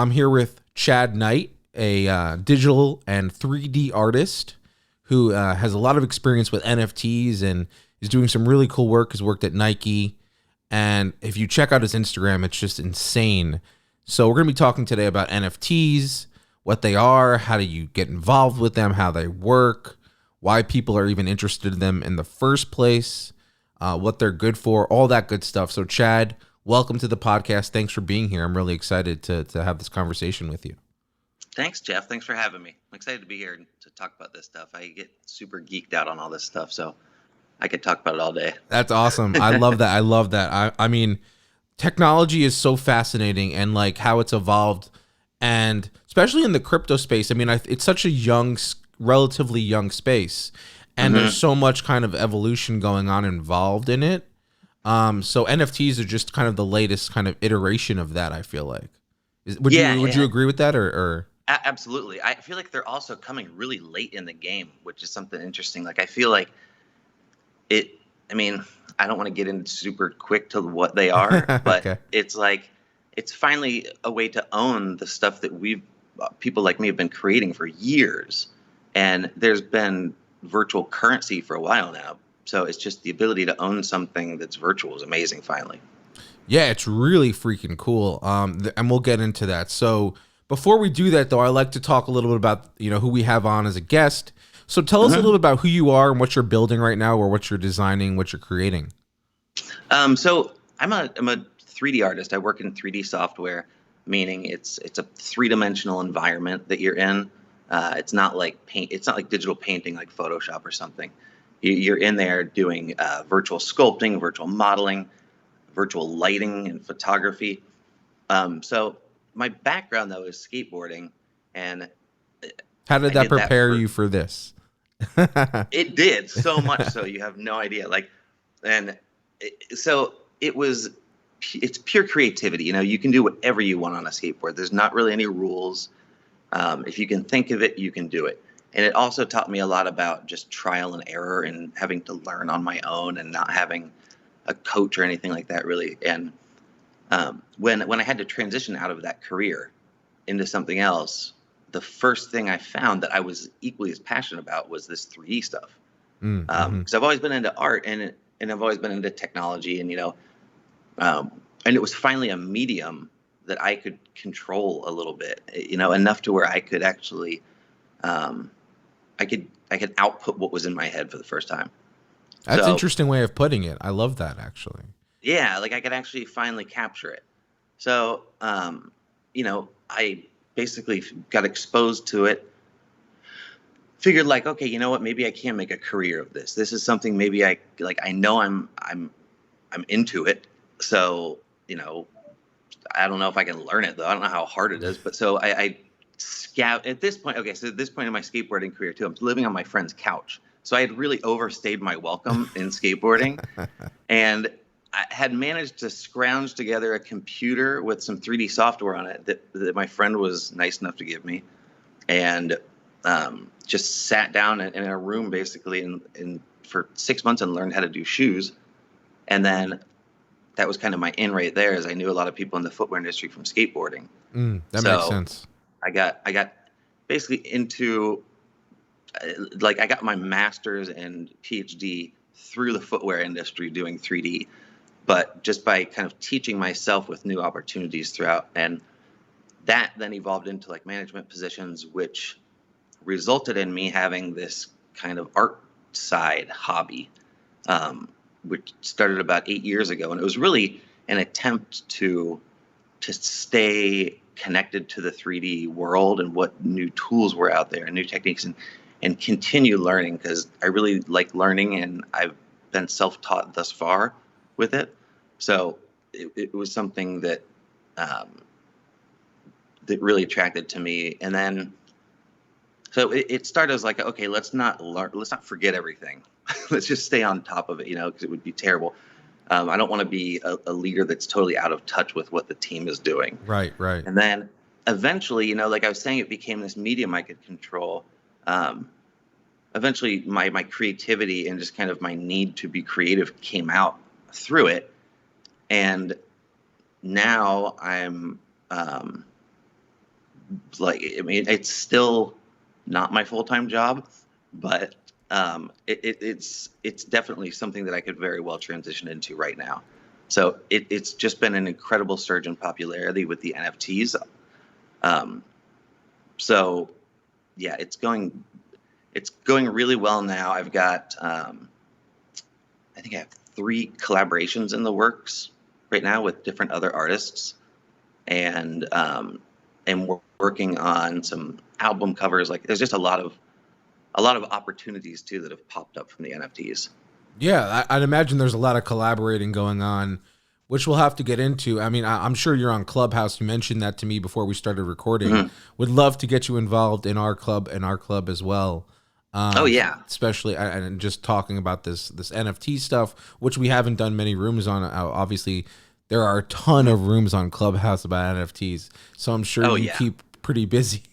I'm here with Chad Knight, a digital and 3D artist who has a lot of experience with NFTs and is doing some really cool work. Has worked at Nike. And if you check out his Instagram, it's just insane. So we're going to be talking today about NFTs, what they are, how do you get involved with them, how they work, why people are even interested in them in the first place, what they're good for, all that good stuff. So Chad, welcome to the podcast. Thanks for being here. I'm really excited to have this conversation with you. Thanks, Jeff. Thanks for having me. I'm excited to be here to talk about this stuff. I get super geeked out on all this stuff, so I could talk about it all day. That's awesome. I love that. I love that. I mean, technology is so fascinating, and like how it's evolved, and especially in the crypto space. I mean, it's such a relatively young space, and there's so much kind of evolution going on involved in it. So NFTs are just kind of the latest kind of iteration of that, I feel like. Would you agree with that or? Absolutely. I feel like they're also coming really late in the game, which is something interesting. Like I feel like I don't want to get into super quick to what they are, but okay. It's like, it's finally a way to own the stuff that people like me have been creating for years. And there's been virtual currency for a while now. So it's just the ability to own something that's virtual is amazing finally. Yeah, it's really freaking cool. And we'll get into that. So before we do that, though, I like to talk a little bit about, who we have on as a guest. So tell us a little bit about who you are and what you're building right now, or what you're designing, what you're creating. So I'm a 3D artist. I work in 3D software, meaning it's a three-dimensional environment that you're in. It's not like paint. It's not like digital painting, like Photoshop or something. You're in there doing virtual sculpting, virtual modeling, virtual lighting, and photography. So my background though is skateboarding, and how did that prepare you for this? It did so much so you have no idea. It's pure creativity. You can do whatever you want on a skateboard. There's not really any rules. If you can think of it, you can do it. And it also taught me a lot about just trial and error and having to learn on my own and not having a coach or anything like that, really. And when I had to transition out of that career into something else, the first thing I found that I was equally as passionate about was this 3D stuff. Because I've always been into art and I've always been into technology, and and it was finally a medium that I could control a little bit, enough to where I could actually, I could output what was in my head for the first time. That's an interesting way of putting it. I love that, actually. Yeah, like I could actually finally capture it. So, I basically got exposed to it, figured like, okay, you know what, maybe I can make a career of this. This is something maybe I know I'm into it. So, I don't know if I can learn it though. I don't know how hard it is, but so I scout at this point. Okay. So at this point in my skateboarding career too, I'm living on my friend's couch. So I had really overstayed my welcome in skateboarding, and I had managed to scrounge together a computer with some 3D software on it that my friend was nice enough to give me, and just sat down in a room basically for 6 months and learned how to do shoes. And then that was kind of my in right there, as I knew a lot of people in the footwear industry from skateboarding. That makes sense. I got basically into I got my master's and PhD through the footwear industry doing 3D, but just by kind of teaching myself with new opportunities throughout. And that then evolved into management positions, which resulted in me having this kind of art side hobby, which started about 8 years ago. And it was really an attempt to stay connected to the 3D world and what new tools were out there and new techniques, and continue learning, because I really like learning, and I've been self-taught thus far with it. So it was something that that really attracted to me. And then so it started as okay, let's not forget everything. Let's just stay on top of it, because it would be terrible. I don't want to be a leader that's totally out of touch with what the team is doing. Right. And then eventually, like I was saying, it became this medium I could control. Eventually, my creativity and just kind of my need to be creative came out through it. And now I'm like, I mean, it's still not my full-time job, but it's definitely something that I could very well transition into right now. So it's just been an incredible surge in popularity with the NFTs. Um, so yeah, it's going really well now. I've got I think I have 3 collaborations in the works right now with different other artists, and we're working on some album covers. Like, there's just a lot of opportunities too that have popped up from the NFTs. Yeah, I'd imagine there's a lot of collaborating going on, which we'll have to get into. I mean, I'm sure you're on Clubhouse. You mentioned that to me before we started recording. Mhm. Would love to get you involved in our club as well. Oh yeah. Especially and just talking about this NFT stuff, which we haven't done many rooms on. Obviously, there are a ton of rooms on Clubhouse about NFTs, so I'm sure Oh you yeah. keep pretty busy.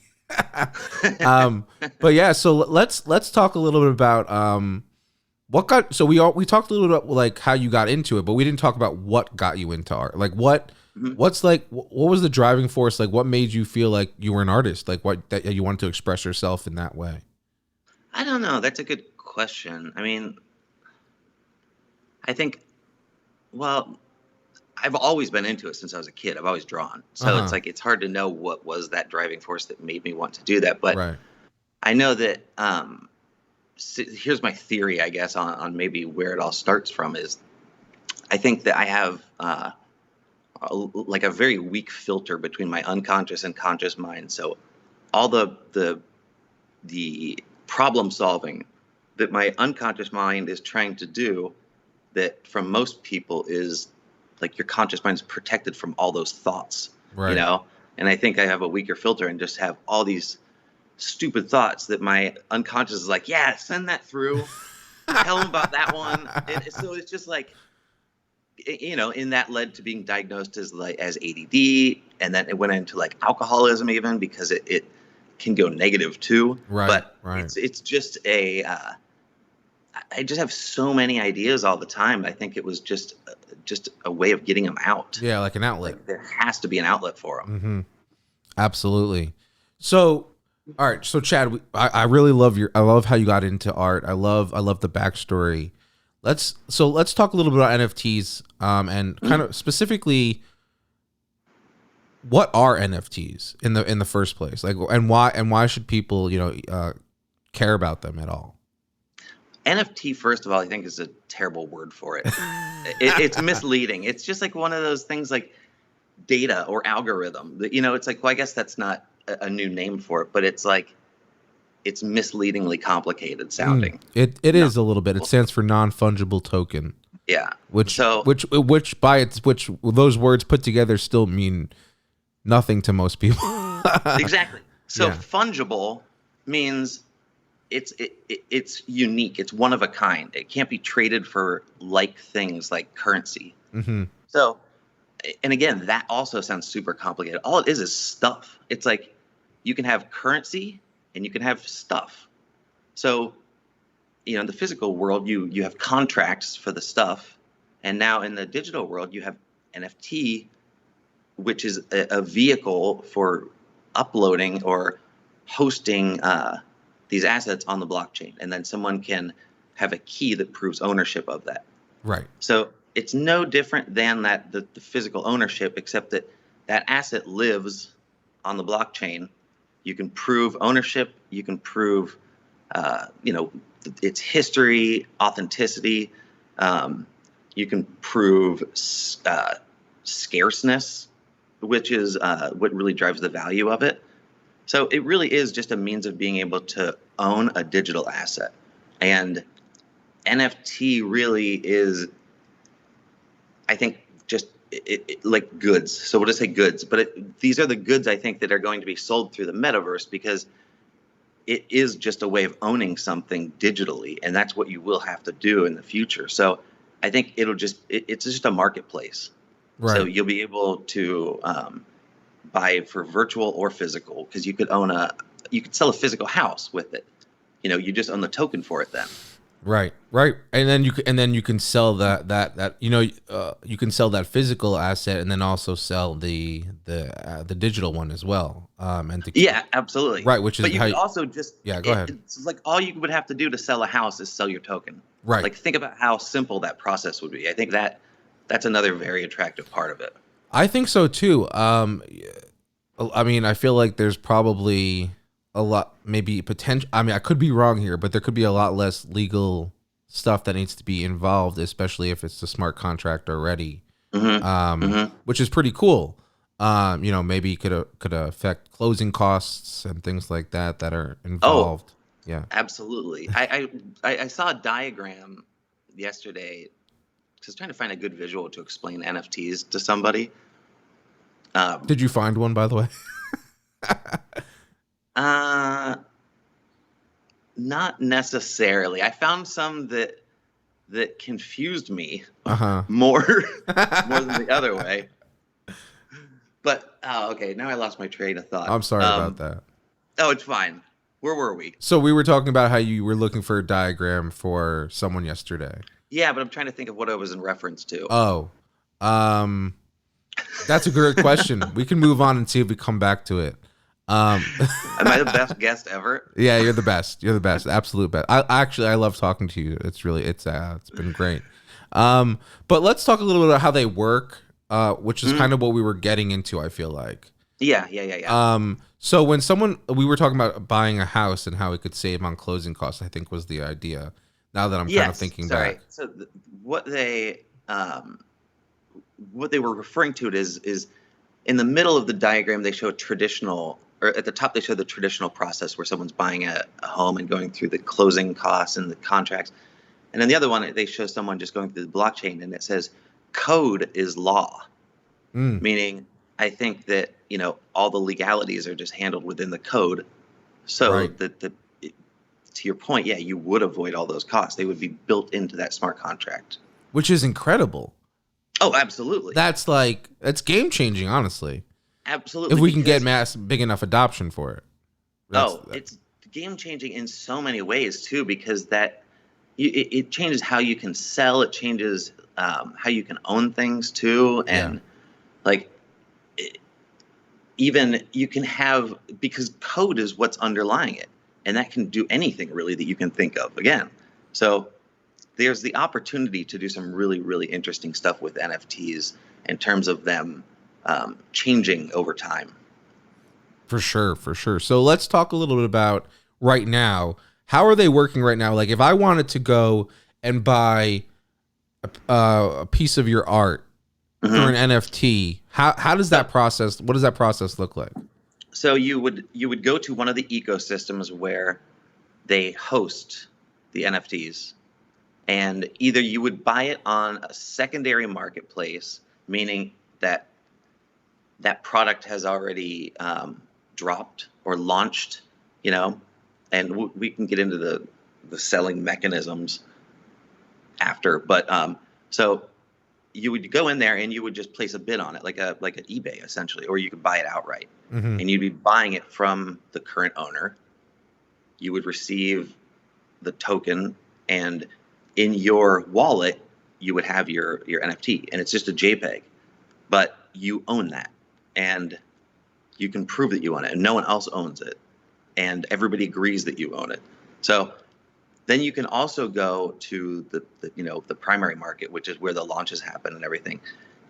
um, but yeah, so let's talk a little bit about what got. So we talked a little bit about like how you got into it, but we didn't talk about what got you into art. Like Mhm. what's like what was the driving force? Like what made you feel like you were an artist? Like what that you wanted to express yourself in that way? I don't know. That's a good question. I mean, I think, well, I've always been into it since I was a kid. I've always drawn. Uh So it's huh. like it's hard to know what was that driving force that made me want to do that. But Right. I know that here's my theory, I guess, on maybe where it all starts from is I think that I have like a very weak filter between my unconscious and conscious mind. So all the problem solving that my unconscious mind is trying to do, that from most people is like your conscious mind is protected from all those thoughts, you Right. know? And I think I have a weaker filter and just have all these stupid thoughts that my unconscious is like, yeah, send that through, tell them about that one. And so it's just like, and that led to being diagnosed as ADD, and then it went into like alcoholism even because it can go negative too. Right. But Right. it's just I just have so many ideas all the time. I think it was just a way of getting them out. Yeah, like an outlet. Like, there has to be an outlet for them. Mm-hmm. Absolutely. So, all right. So, Chad, I really love I love how you got into art. I love the backstory. Let's talk a little bit about NFTs, and kind of specifically, what are NFTs in the first place? Like, and why should people care about them at all? NFT, first of all, I think is a terrible word for it. It's misleading. It's just like one of those things like data or algorithm. It's like, well, I guess that's not a new name for it, but it's like it's misleadingly complicated sounding. It No, is a little bit. It stands for non-fungible token, yeah. which So which by its which those words put together still mean nothing to most people. exactly. So Yeah. fungible means it's unique. It's one of a kind. It can't be traded for like things like currency. Hmm. So, and again, that also sounds super complicated. All it is stuff. It's like you can have currency and you can have stuff. So, in the physical world, you have contracts for the stuff, and now in the digital world, you have NFT, which is a vehicle for uploading or hosting these assets on the blockchain, and then someone can have a key that proves ownership of that. Right. So it's no different than the physical ownership, except that that asset lives on the blockchain. You can prove ownership. You can prove, its history, authenticity. You can prove scarceness, which is what really drives the value of it. So it really is just a means of being able to own a digital asset. And NFT really is, I think, just like goods. So we'll just say goods. But these are the goods, I think, that are going to be sold through the metaverse, because it is just a way of owning something digitally. And that's what you will have to do in the future. So I think it's just a marketplace. So Right. you'll be able to buy for virtual or physical, because you could sell a physical house with it. You just own the token for it then. Right. Right, and then you can sell that you can sell that physical asset, and then also sell the digital one as well. And to Yeah, absolutely. right, which is But you how could also just yeah, go ahead. it's like all you would have to do to sell a house is sell your token. Right, Like think about how simple that process would be. I think that's another very attractive part of it. I think so too. I mean, I feel like there's probably a lot, maybe potential. I mean, I could be wrong here, but there could be a lot less legal stuff that needs to be involved, especially if it's a smart contract already, Mm-hmm. Mm-hmm. which is pretty cool. Maybe could affect closing costs and things like that that are Oh, involved. Yeah. absolutely. I saw a diagram yesterday because I was trying to find a good visual to explain NFTs to somebody. Um, Did you find one, by the way? uh, Not necessarily. I found some that confused me Uh more more than huh. the other way. But oh, okay, now I lost my train of thought. I'm sorry about that. Oh, it's fine. Where were we? So we were talking about how you were looking for a diagram for someone yesterday. Yeah, but I'm trying to think of what I was in reference to. Oh, um, that's a great question. We can move on and see if we come back to it. Um, Am I the best guest ever? yeah, you're the best. You're the best. Absolute best. I love talking to you. It's been great. But let's talk a little bit about how they work, which is Mhm. kind of what we were getting into, I feel like. Yeah. So we were talking about buying a house and how it could save on closing costs, I think was the idea. Now that I'm kind of Yes. thinking Sorry. back. So um, what they were referring to it is in the middle of the diagram they show a traditional, or at the top they show the traditional process where someone's buying a home and going through the closing costs and the contracts, and then the other one they show someone just going through the blockchain and it says code is law, Mm, meaning I think that all the legalities are just handled within the code, so right. that to your point, yeah, you would avoid all those costs. They would be built into that smart contract. Which is incredible. Oh, absolutely. That's game changing, honestly. If Absolutely, we can get because mass big enough adoption for it. That's that. it's game changing in so many ways too, because it changes how you can sell. It changes how you can own things too, Yeah. and like it, even you can have, because code is what's underlying it, and that can do anything really that you can think of. Again, so there's the opportunity to do some really really interesting stuff with NFTs in terms of them changing over time. For sure, for sure. So let's talk a little bit about right now. How are they working right now? Like if I wanted to go and buy a piece of your art for Hmm. an NFT, how does that process? What does that process look like? So you would go to one of the ecosystems where they host the NFTs, and either you would buy it on a secondary marketplace, meaning that that product has already dropped or launched, you know, and we can get into the selling mechanisms after, but so you would go in there and you would just place a bid on it, like an eBay essentially, or you could buy it outright, Hmm. and you'd be buying it from the current owner. You would receive the token, and in your wallet you would have your NFT, and it's just a JPEG, but you own that, and you can prove that you own it, and no one else owns it, and everybody agrees that you own it. So then you can also go to the primary market, which is where the launches happen and everything.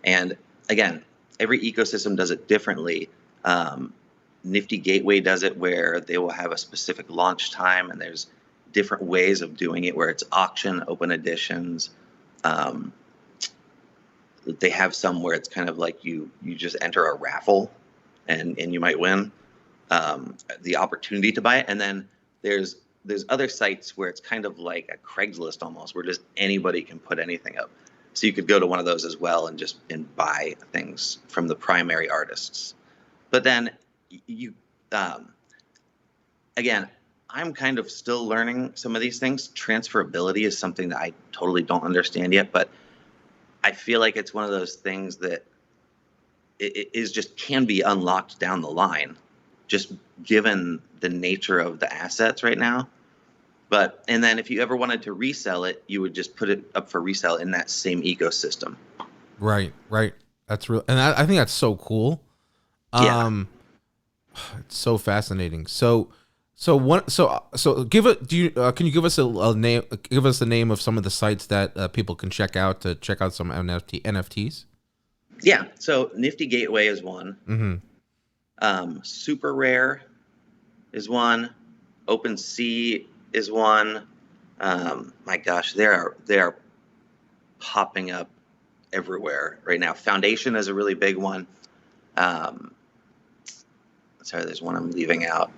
And again, every ecosystem does it differently. Nifty Gateway does it where they will have a specific launch time, and there's different ways of doing it where it's auction, open editions. Um, they have some where it's kind of like you just enter a raffle, and you might win the opportunity to buy it. And then there's other sites where it's kind of like a Craigslist almost, where just anybody can put anything up. So you could go to one of those as well and just buy things from the primary artists. But then you again, I'm kind of still learning some of these things. Transferability is something that I totally don't understand yet, but I feel like it's one of those things that it is just can be unlocked down the line, just given the nature of the assets right now. But and then if you ever wanted to resell it, you would just put it up for resale in that same ecosystem. Right, right. That's real, and I think that's so cool. Yeah. Um, it's so fascinating. So give it. Do you can you give us a name? Give us the name of some of the sites that people can check out to check out some NFTs. Yeah. So Nifty Gateway is one. Super Rare is one. OpenSea is one. My gosh, they are popping up everywhere right now. Foundation is a really big one. Um, sorry, there's one I'm leaving out,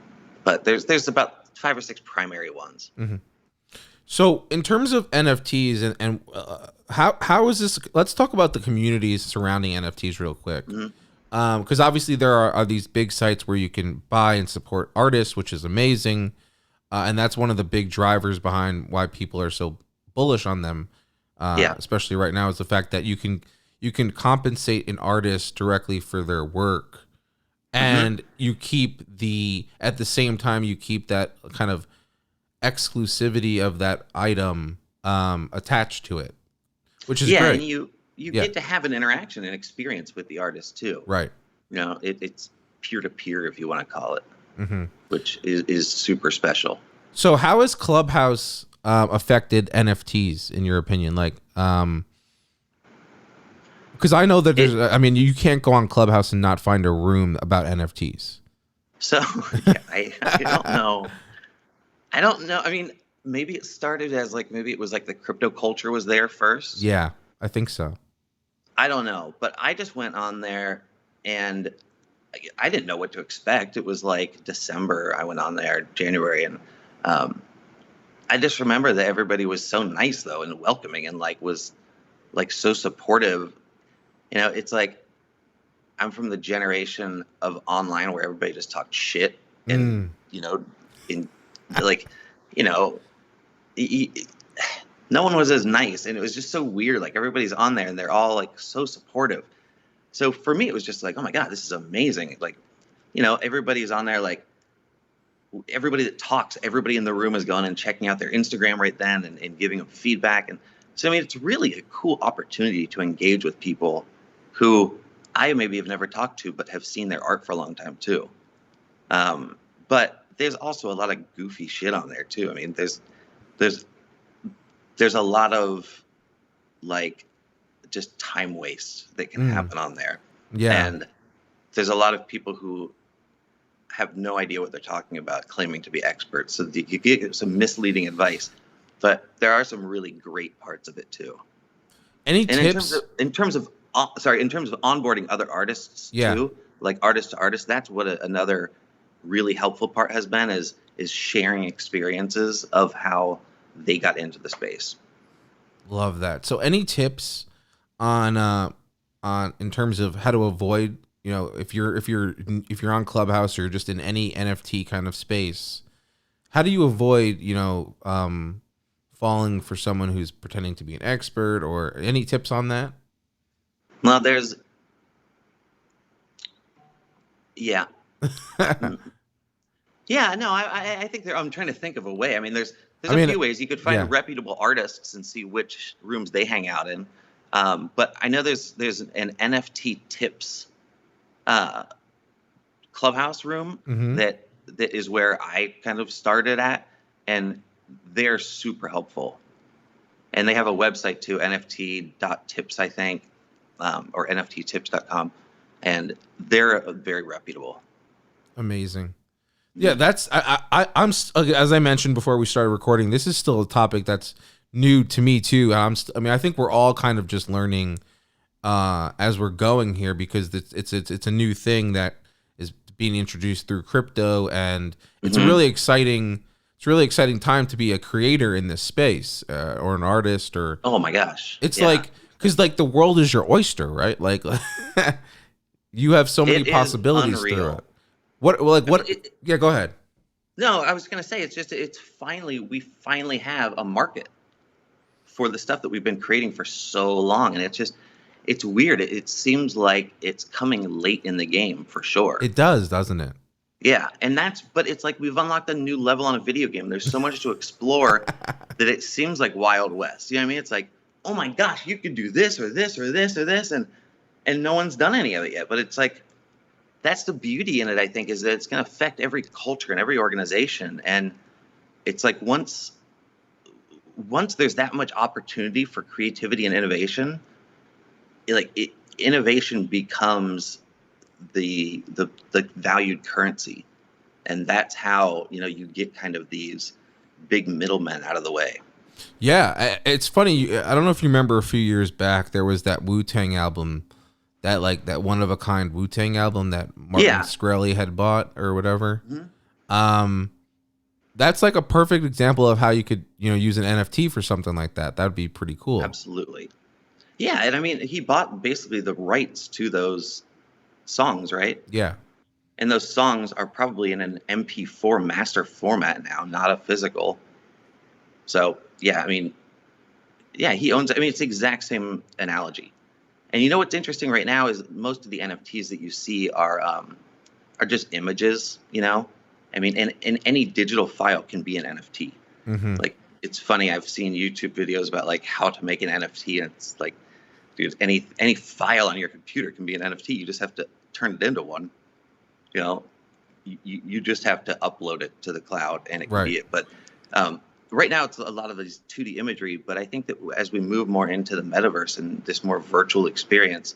but there's about 5 or 6 primary ones. So in terms of NFTs and how is this? Let's talk about the communities surrounding NFTs real quick. Because obviously there are these big sites where you can buy and support artists, which is amazing, and that's one of the big drivers behind why people are so bullish on them. Especially right now, is the fact that you can compensate an artist directly for their work, and you keep at the same time you keep that kind of exclusivity of that item attached to it, which is great. And you get to have an interaction and experience with the artist too. Right. It's peer-to-peer, if you want to call it, which is super special. So how has Clubhouse affected NFTs in your opinion? Like, because I know that there's, you can't go on Clubhouse and not find a room about NFTs. So I don't know. I don't know. I mean, maybe it started as maybe it was the crypto culture was there first. Yeah, I think so. I don't know, but I just went on there and I didn't know what to expect. It was December. I went on there, January, and I just remember that everybody was so nice though and welcoming and was so supportive. It's I'm from the generation of online where everybody just talked shit and no one was as nice, and it was just so weird. Everybody's on there and they're all so supportive. So for me, it was just oh my God, this is amazing. Everybody's on there, everybody that talks, everybody in the room is going and checking out their Instagram right then and giving them feedback. And so, it's really a cool opportunity to engage with people who I maybe have never talked to, but have seen their art for a long time too. But there's also a lot of goofy shit on there too. There's a lot of just time waste that can happen on there. Yeah. And there's a lot of people who have no idea what they're talking about, claiming to be experts. So you get some misleading advice, but there are some really great parts of it too. Any tips in terms of onboarding other artists too, artist to artist? That's what another really helpful part has been is sharing experiences of how they got into the space. Love that. So any tips on in terms of how to avoid, if you're on Clubhouse or you're just in any NFT kind of space, how do you avoid, falling for someone who's pretending to be an expert, or any tips on that? Well, there's yeah. Yeah, no, I think I'm trying to think of a way. There's a few ways. You could find reputable artists and see which rooms they hang out in. But I know there's an NFT tips Clubhouse room that is where I kind of started at, and they're super helpful. And they have a website too, nft.tips, I think, or nfttips.com, and they're very reputable. Amazing. Yeah, I'm as I mentioned before we started recording, this is still a topic that's new to me too. I think we're all kind of just learning as we're going here, because it's a new thing that is being introduced through crypto, and it's a really exciting time to be a creator in this space, or an artist, or oh my gosh, it's because the world is your oyster, right? You have so many possibilities through it. Yeah, go ahead. No, I was going to say we finally have a market for the stuff that we've been creating for so long, and it's weird. It seems like it's coming late in the game for sure. It does, doesn't it? Yeah, and but it's like we've unlocked a new level on a video game. There's so much to explore that it seems like Wild West. You know what I mean? It's like, oh my gosh, you could do this or this or this or this, and no one's done any of it yet. But it's like that's the beauty in it. I think is that it's going to affect every culture and every organization. And it's like once there's that much opportunity for creativity and innovation, innovation becomes the valued currency, and that's how you get kind of these big middlemen out of the way. Yeah, it's funny. I don't know if you remember a few years back, there was that Wu-Tang album, that one of a kind Wu-Tang album that Martin Shkreli had bought or whatever. Mm-hmm. That's like a perfect example of how you could use an NFT for something like that. That would be pretty cool. Absolutely. Yeah, and I mean he bought basically the rights to those songs, right? Yeah. And those songs are probably in an MP4 master format now, not a physical. So yeah, I mean, yeah, he owns. I mean, it's the exact same analogy. And you know what's interesting right now is most of the NFTs that you see are just images. I mean, and any digital file can be an NFT. Mm-hmm. Like it's funny. I've seen YouTube videos about like how to make an NFT, and it's like, dude, any file on your computer can be an NFT. You just have to turn it into one. You just have to upload it to the cloud, and it can be it. But right now, it's a lot of these 2D imagery. But I think that as we move more into the metaverse and this more virtual experience,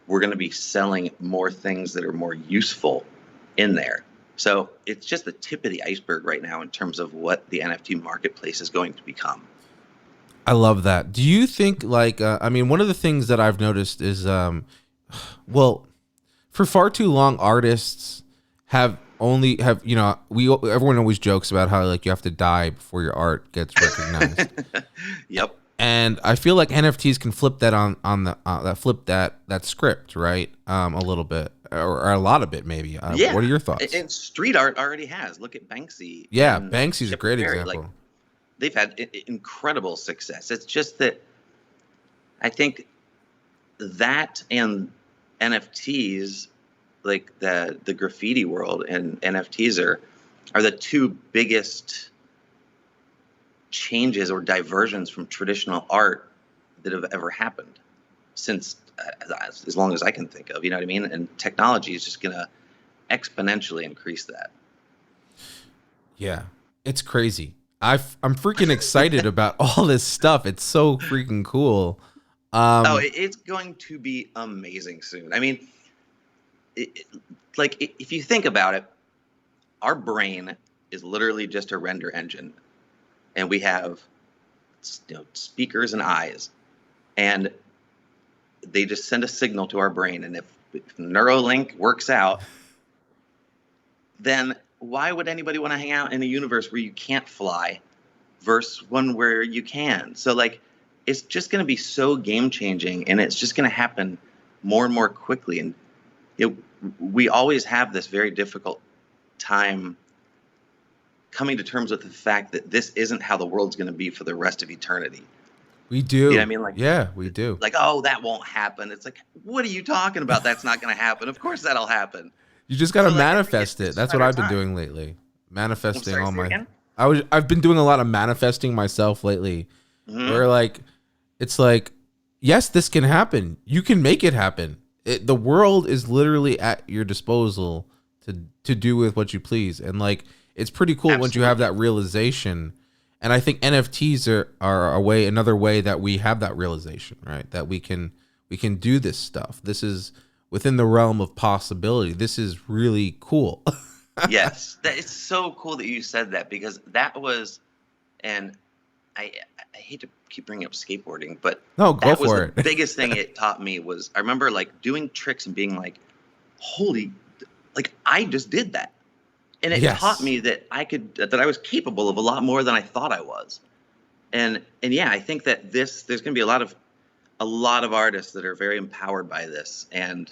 we're going to be selling more things that are more useful in there. So it's just the tip of the iceberg right now in terms of what the NFT marketplace is going to become. I love that. Do you think I mean, one of the things that I've noticed is, well, for far too long, artists everyone always jokes about how you have to die before your art gets recognized. Yep. And I feel like NFTs can flip that on that script, right? A little bit or a lot of it, maybe. Yeah. What are your thoughts? And street art already has. Look at Banksy. Yeah, Banksy's a great example. They've had incredible success. It's just that I think that and NFTs, like the graffiti world and NFTs are the two biggest changes or diversions from traditional art that have ever happened since as long as I can think of. You know what I mean? And technology is just going to exponentially increase that. Yeah, it's crazy. I'm freaking excited about all this stuff. It's so freaking cool. It's going to be amazing soon. I mean, if you think about it, our brain is literally just a render engine, and we have speakers and eyes, and they just send a signal to our brain. And if Neuralink works out, then why would anybody want to hang out in a universe where you can't fly versus one where you can? So it's just going to be so game changing, and it's just going to happen more and more quickly. And we always have this very difficult time coming to terms with the fact that this isn't how the world's going to be for the rest of eternity. We do. You know what I mean? Yeah, we do. Oh, that won't happen. It's like, what are you talking about? That's not going to happen. Of course that'll happen. You just got to manifest it. That's what I've been doing lately. Manifesting all my... I've been doing a lot of manifesting myself lately. Mm-hmm. Where it's yes, this can happen. You can make it happen. The world is literally at your disposal to do with what you please. And it's pretty cool. Absolutely. Once you have that realization. And I think NFTs are another way that we have that realization, right? That we can do this stuff. This is within the realm of possibility. This is really cool. Yes, it's so cool that you said that, because that was, and I hate to keep bringing up skateboarding, but no, go for it. The biggest thing it taught me was I remember doing tricks and being holy, I just did that. And it taught me that I was capable of a lot more than I thought I was. And yeah, I think that there's going to be a lot of artists that are very empowered by this. And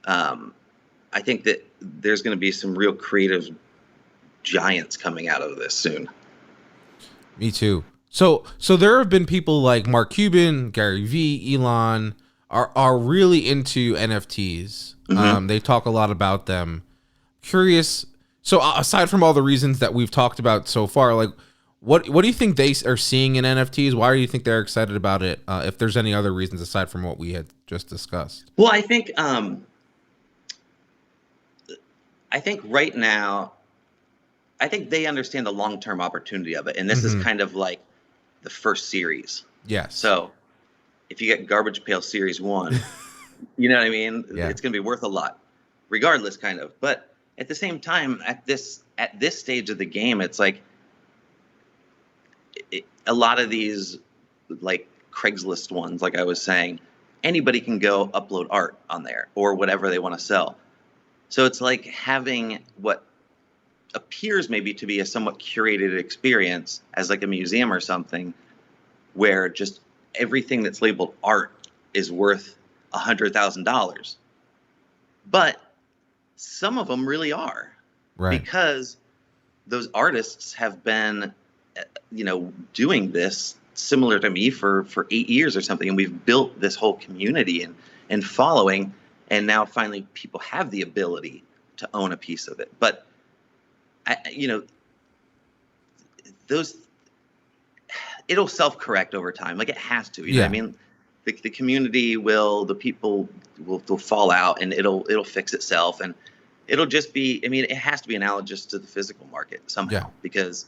I think that there's going to be some real creative giants coming out of this soon. Me too. So there have been people like Mark Cuban, Gary Vee, Elon are really into NFTs. Mm-hmm. They talk a lot about them. curious. So aside from all the reasons that we've talked about so far, like what do you think they are seeing in NFTs? Why do you think they're excited about it? If there's any other reasons aside from what we had just discussed. Well, I think right now, I think they understand the long-term opportunity of it, and this is kind of like the first series. Yes. So if you get Garbage Pail Series 1, you know what I mean? Yeah. It's going to be worth a lot, regardless, kind of. But at the same time, at this stage of the game, it's like a lot of these, like Craigslist ones, like I was saying, anybody can go upload art on there or whatever they want to sell. So it's like having what appears maybe to be a somewhat curated experience as like a museum or something, where just everything that's labeled art is worth $100,000. But some of them really are, right? Because those artists have been, doing this similar to me for 8 years or something, and we've built this whole community and following, and now finally people have the ability to own a piece of it. But it'll self-correct over time, like it has to. You know what I mean? The community the people will fall out, and it'll fix itself, and it'll just be. I mean, it has to be analogous to the physical market somehow, because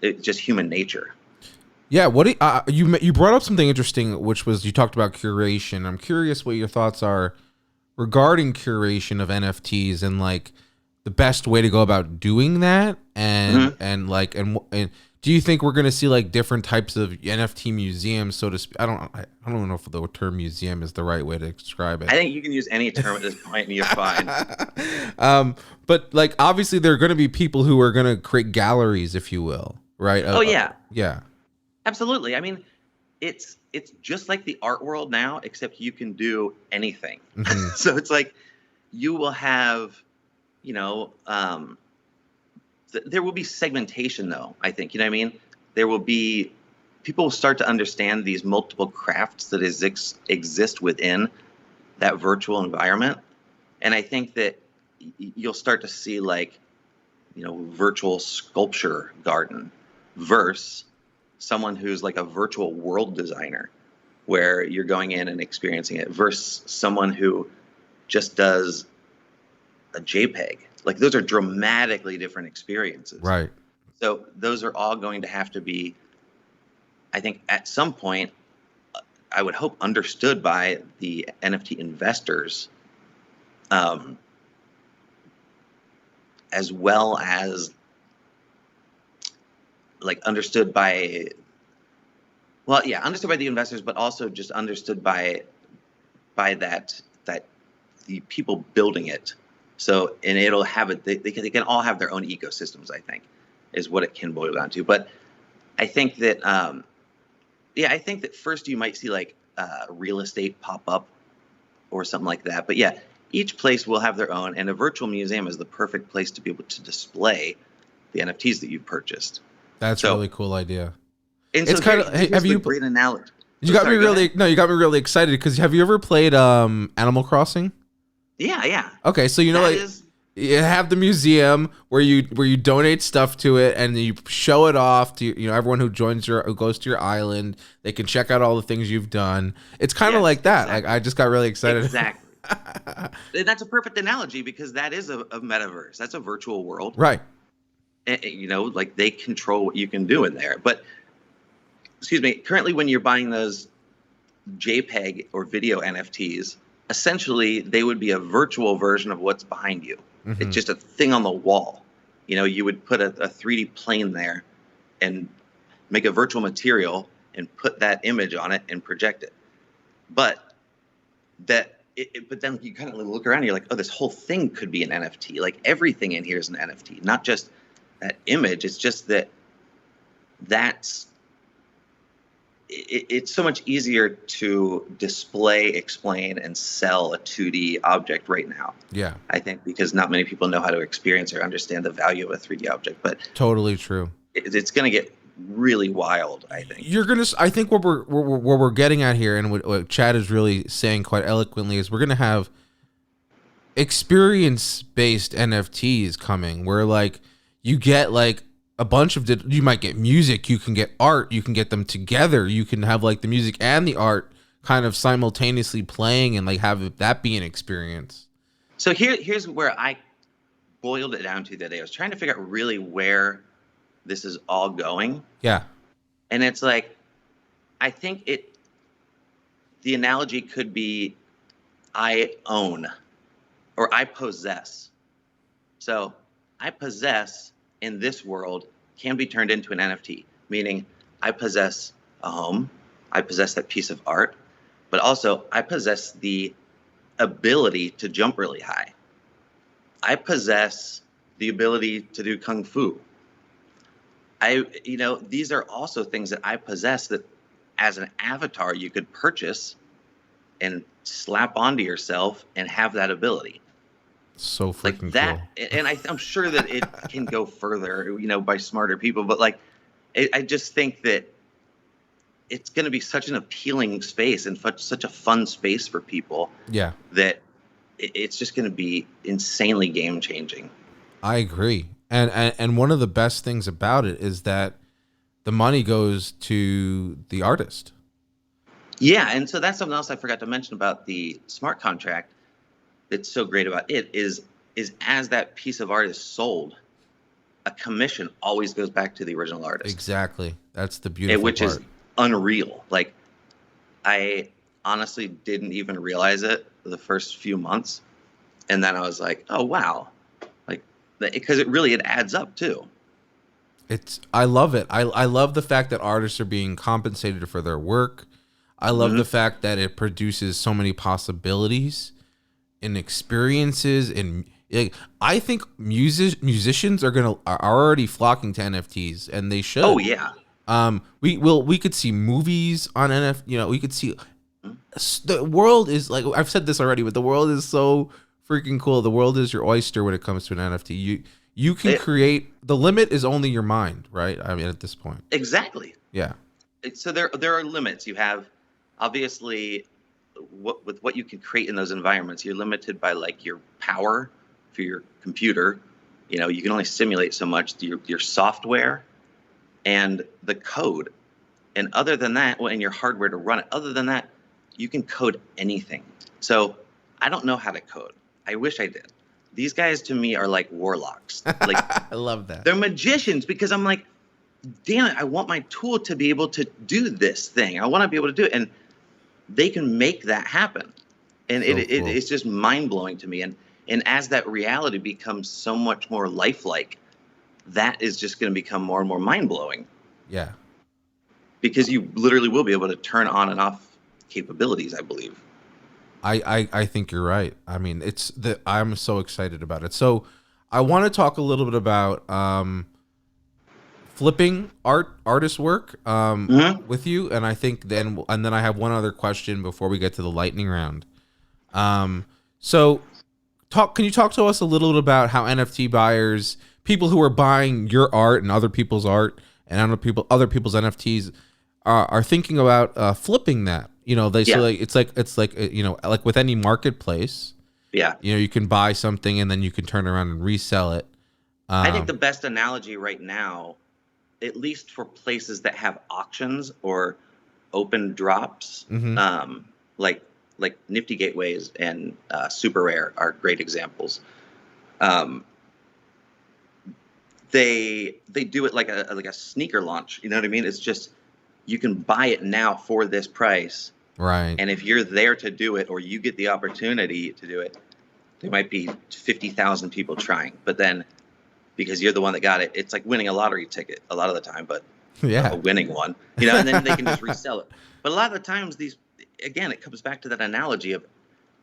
it's just human nature. Yeah. What you brought up something interesting, which was you talked about curation. I'm curious what your thoughts are regarding curation of NFTs and like the best way to go about doing that, and and do you think we're going to see like different types of NFT museums, so to speak? I don't know if the term museum is the right way to describe it. I think you can use any term at this point and you're fine. But like obviously there are going to be people who are going to create galleries, if you will, right? Yeah. Absolutely. I mean, it's just like the art world now, except you can do anything. So it's like you will have, there will be segmentation, though, I think. You know what I mean? There will be people will start to understand these multiple crafts that exist within that virtual environment. And I think that you'll start to see like, virtual sculpture garden versus someone who's like a virtual world designer, where you're going in and experiencing it, versus someone who just does a JPEG. Like those are dramatically different experiences. Right. So those are all going to have to be, I think at some point, I would hope, understood by the NFT investors, as well as like understood by the investors, but also just understood by that the people building it. So, and it'll have it, they can all have their own ecosystems, I think, is what it can boil down to. But I think that, I think that first you might see like real estate pop up or something like that. But yeah, each place will have their own, and a virtual museum is the perfect place to be able to display the NFTs that you've purchased. That's a really cool idea. And it's so kind of, have you great analogy? You got me really excited, because have you ever played Animal Crossing? Yeah. Okay, so you have the museum where you donate stuff to it, and you show it off to everyone who goes to your island. They can check out all the things you've done. It's kind of like that. Exactly. Like I just got really excited. Exactly. That's a perfect analogy, because that is a metaverse. That's a virtual world, right? And, like they control what you can do in there. But excuse me, currently when you're buying those JPEG or video NFTs, essentially they would be a virtual version of what's behind you. Mm-hmm. It's just a thing on the wall. You would put a 3D plane there and make a virtual material and put that image on it and project it. But then you kind of look around and you're like, oh, this whole thing could be an NFT. Like everything in here is an NFT, not just that image. It's just it's so much easier to display, explain, and sell a 2D object right now. Yeah. I think because not many people know how to experience or understand the value of a 3D object. But totally true. It's going to get really wild, I think. I think what we're getting at here, and what Chad is really saying quite eloquently, is we're going to have experience based NFTs coming where like you get like a bunch of you might get music, you can get art, you can get them together, you can have like the music and the art kind of simultaneously playing and like have that be an experience. So here's where I boiled it down to today. I was trying to figure out really where this is all going. Yeah. And it's like, I think the analogy could be I own or I possess. So I possess in this world can be turned into an NFT, meaning I possess a home, I possess that piece of art, but also I possess the ability to jump really high. I possess the ability to do kung fu. These are also things that I possess that as an avatar you could purchase and slap onto yourself and have that ability. So freaking like that, cool. And I'm sure that it can go further, by smarter people. But like, I just think that it's going to be such an appealing space and such a fun space for people. Yeah. That it's just going to be insanely game changing. I agree. And one of the best things about it is that the money goes to the artist. Yeah, and so that's something else I forgot to mention about the smart contract. That's so great about it is as that piece of art is sold, a commission always goes back to the original artist. Exactly. That's the beautiful which part. Is unreal. Like, I honestly didn't even realize it the first few months, and then I was like, oh wow, like, because it adds up too. I love it. I love the fact that artists are being compensated for their work. I love the fact that it produces so many possibilities and experiences, and I think musicians are already flocking to NFTs, and they should. Oh yeah. We could see movies on NFT. We could see the world is like, I've said this already, but the world is so freaking cool. The world is your oyster when it comes to an NFT. You can create. The limit is only your mind, right? I mean, at this point. Exactly. Yeah. So there are limits. You have obviously with what you can create in those environments. You're limited by like your power for your computer. You can only simulate so much. Your software and the code, and other than that, and your hardware to run it. Other than that, you can code anything. So I don't know how to code. I wish I did. These guys to me are like warlocks. Like I love that. They're magicians, because I'm like, damn it, I want my tool to be able to do this thing. I want to be able to do it. And they can make that happen. And So cool. it's just mind blowing to me. And as that reality becomes so much more lifelike, that is just going to become more and more mind blowing. Yeah. Because you literally will be able to turn on and off capabilities, I believe. I think you're right. I mean, I'm so excited about it. So I want to talk a little bit about flipping artist work with you, and I think then I have one other question before we get to the lightning round. So can you talk to us a little bit about how NFT buyers, people who are buying your art and other people's art and other people's NFTs are thinking about flipping that? So it's like like with any marketplace. Yeah. You can buy something and then you can turn around and resell it. I think the best analogy right now, at least for places that have auctions or open drops, like Nifty Gateways and Super Rare are great examples. They do it like a sneaker launch. You know what I mean? It's just, you can buy it now for this price. Right. And if you're there to do it, or you get the opportunity to do it, there might be 50,000 people trying. But then, because you're the one that got it, it's like winning a lottery ticket a lot of the time, but a winning one, and then they can just resell it. But a lot of the times again, it comes back to that analogy of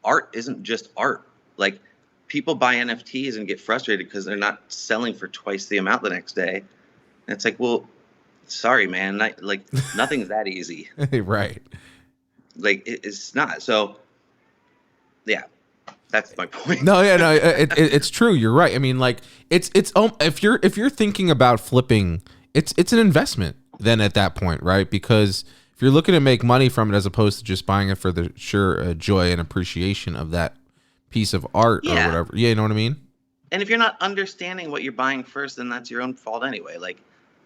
art isn't just art. Like, people buy NFTs and get frustrated because they're not selling for twice the amount the next day. And it's like, well, sorry, man, nothing's that easy. Right. Like, it's not. So yeah, that's my point. No, it's true. You're right. I mean, like, it's if you're thinking about flipping, it's an investment then at that point, right? Because if you're looking to make money from it as opposed to just buying it for the sure joy and appreciation of that piece of art or Yeah. whatever. Yeah, you know what I mean? And if you're not understanding what you're buying first, then that's your own fault anyway. Like,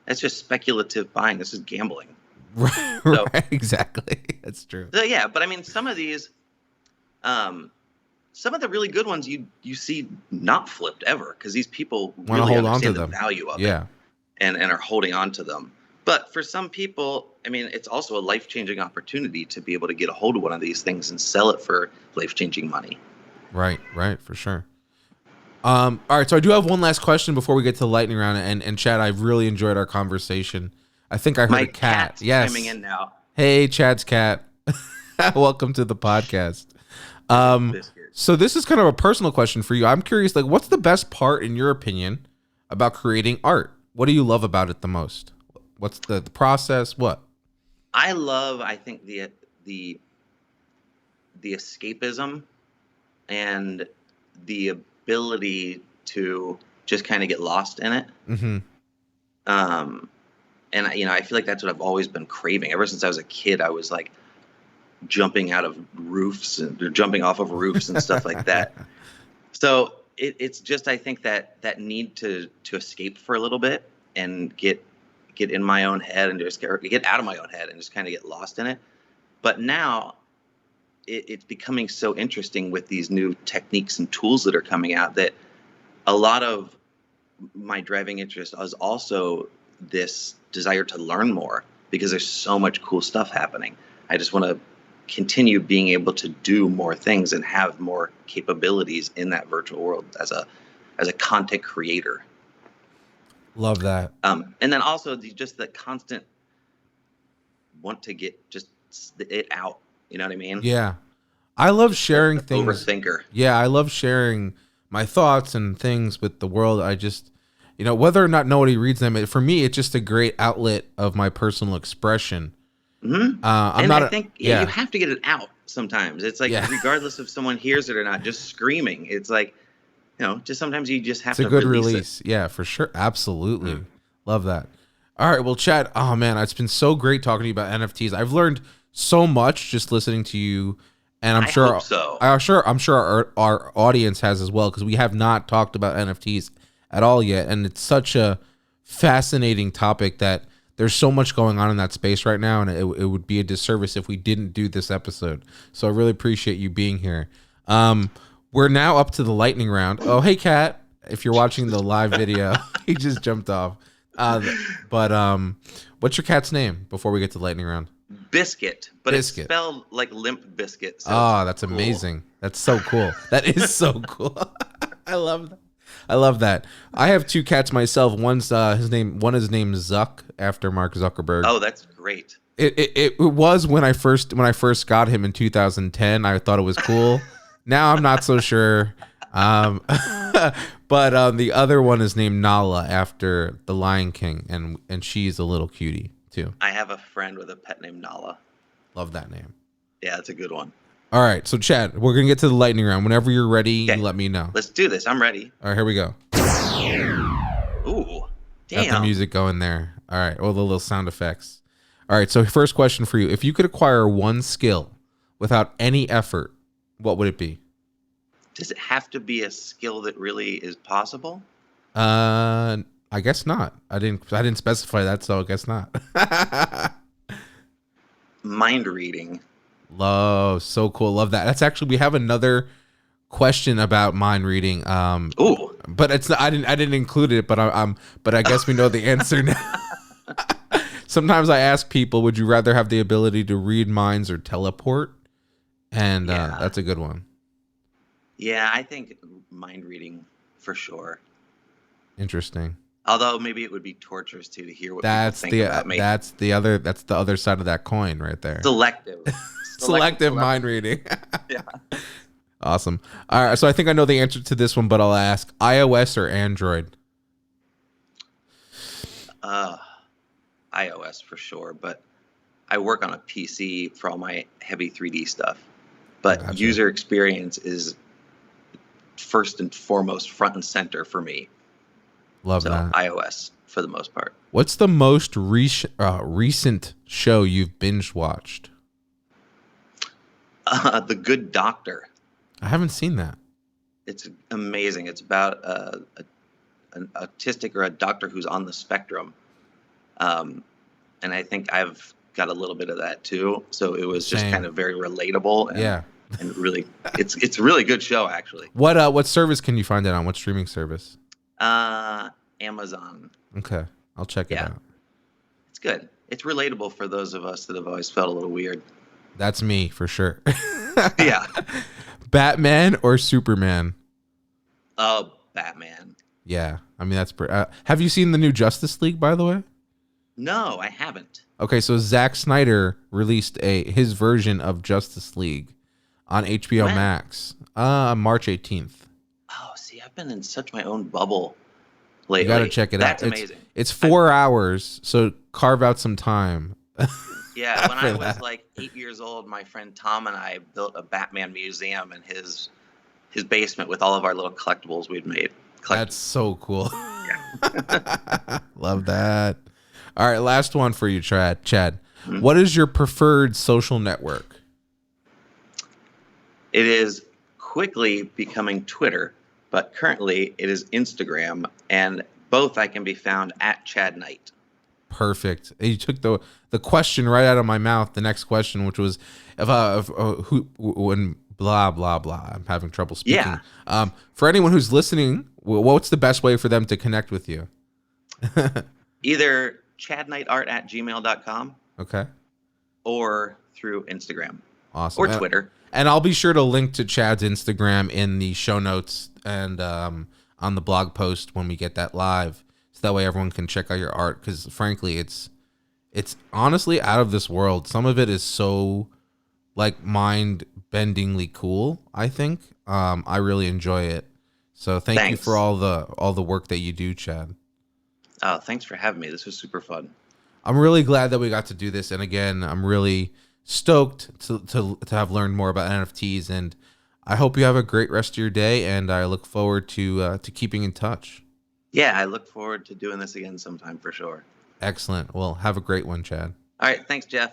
that's just speculative buying. This is gambling. Right, So, right, exactly. That's true. so yeah, but I mean, some of these, some of the really good ones you see not flipped ever because these people Want to really hold on to understand the them. value of it Yeah. and are holding on to them. But for some people, I mean, it's also a life-changing opportunity to be able to get a hold of one of these things and sell it for life-changing money. Right, for sure. All right, so I do have one last question before we get to the lightning round. And Chad, I've really enjoyed our conversation. I think I heard My a cat. cat's Yes. chiming in now. Hey, Chad's cat. Welcome to the podcast. Biscuit. So this is kind of a personal question for you. I'm curious, like, what's the best part, in your opinion, about creating art? What do you love about it the most? What's the process? What? I think the escapism and the ability to just kind of get lost in it. Mm-hmm. And I feel like that's what I've always been craving. Ever since I was a kid, I was like jumping out of roofs or jumping off of roofs and stuff like that. So it's just, I think that need to escape for a little bit and get in my own head and just get out of my own head and just kind of get lost in it. But now it's becoming so interesting with these new techniques and tools that are coming out that a lot of my driving interest is also this desire to learn more because there's so much cool stuff happening. I just want to continue being able to do more things and have more capabilities in that virtual world as a content creator. Love that. And then also just the constant want to get just it out. You know what I mean? Yeah. I love sharing things. Overthinker. Yeah, I love sharing my thoughts and things with the world. I just, whether or not nobody reads them, for me, it's just a great outlet of my personal expression. Mm-hmm. I think you have to get it out sometimes. It's like, regardless if someone hears it or not, just screaming. It's like, just sometimes you just have to release. It's a good release. Yeah, for sure. Absolutely. Mm. Love that. All right. Well, Chad, oh man, it's been so great talking to you about NFTs. I've learned so much just listening to you. And I'm sure our audience has as well, because we have not talked about NFTs at all yet. And it's such a fascinating topic that there's so much going on in that space right now. And it would be a disservice if we didn't do this episode. So I really appreciate you being here. We're now up to the lightning round. Oh, hey, Kat, if you're watching the live video, he just jumped off. But what's your cat's name before we get to the lightning round? Biscuit, but it's spelled like Limp Biscuit. So that's cool. Amazing. That's so cool. That is so cool. I love that. I have two cats myself. One is named Zuck, after Mark Zuckerberg. Oh, that's great. It was when I first got him in 2010. I thought it was cool. Now I'm not so sure. But the other one is named Nala, after the Lion King, and she's a little cutie too. I have a friend with a pet named Nala. Love that name. Yeah, that's a good one. All right, so Chad, we're gonna get to the lightning round. Whenever you're ready, you let me know. Let's do this. I'm ready. All right, here we go. Ooh, damn. Got the music going there. All right, all the little sound effects. All right, so first question for you: if you could acquire one skill without any effort, what would it be? Does it have to be a skill that really is possible? I guess not. I didn't specify that, so I guess not. Mind reading. Love, so cool. Love that. That's actually, we have another question about mind reading. Ooh. But it's not, I didn't include it, but but I guess we know the answer now. Sometimes I ask people, would you rather have the ability to read minds or teleport? And that's a good one. Yeah, I think mind reading for sure. Interesting. Although maybe it would be torturous too to hear what people think about me. That's the other side of that coin right there. Selective mind reading. Yeah. Awesome. All right, so I think I know the answer to this one, but I'll ask: iOS or Android? iOS for sure, but I work on a PC for all my heavy 3D stuff. But user experience is first and foremost, front and center for me. Love that. iOS for the most part. What's the most recent show you've binge watched? The Good Doctor. I haven't seen that. It's amazing. It's about an autistic or a doctor who's on the spectrum, and I think I've got a little bit of that too. So it was just Same. kind of very relatable Yeah. and really, it's a really good show actually. What service can you find it on? What streaming service? Amazon. Okay, I'll check it Yeah. out. It's good. It's relatable for those of us that have always felt a little weird. That's me for sure. Yeah. Batman or Superman? Oh, Batman. Yeah, I mean that's. Have you seen the new Justice League, by the way? No, I haven't. Okay, so Zack Snyder released his version of Justice League on HBO When? Max, March 18th. Oh, see, I've been in such my own bubble lately. You got to check it That's out. amazing. It's 4 hours, so carve out some time. Yeah, when I for was that. like 8 years old, my friend Tom and I built a Batman museum in his basement with all of our little collectibles we'd made. That's so cool. Love that. All right, last one for you, Chad. Mm-hmm. What is your preferred social network? It is quickly becoming Twitter, but currently it is Instagram, and both I can be found at Chad Knight. Perfect. You took the question right out of my mouth. The next question, which was who when blah blah blah. I'm having trouble speaking. Yeah. For anyone who's listening, what's the best way for them to connect with you? Either chadknightart@gmail.com Okay. or through Instagram. Awesome. Or Twitter. And I'll be sure to link to Chad's Instagram in the show notes and on the blog post when we get that live. So that way everyone can check out your art. Because frankly, it's honestly out of this world. Some of it is so like mind-bendingly cool, I think. I really enjoy it. So thank you for all the work that you do, Chad. Oh, thanks for having me. This was super fun. I'm really glad that we got to do this. And again, I'm really stoked to have learned more about NFTs, and I hope you have a great rest of your day, and I look forward to keeping in touch. Yeah, I look forward to doing this again sometime for sure. Excellent. Well, have a great one, Chad. All right. Thanks, Jeff.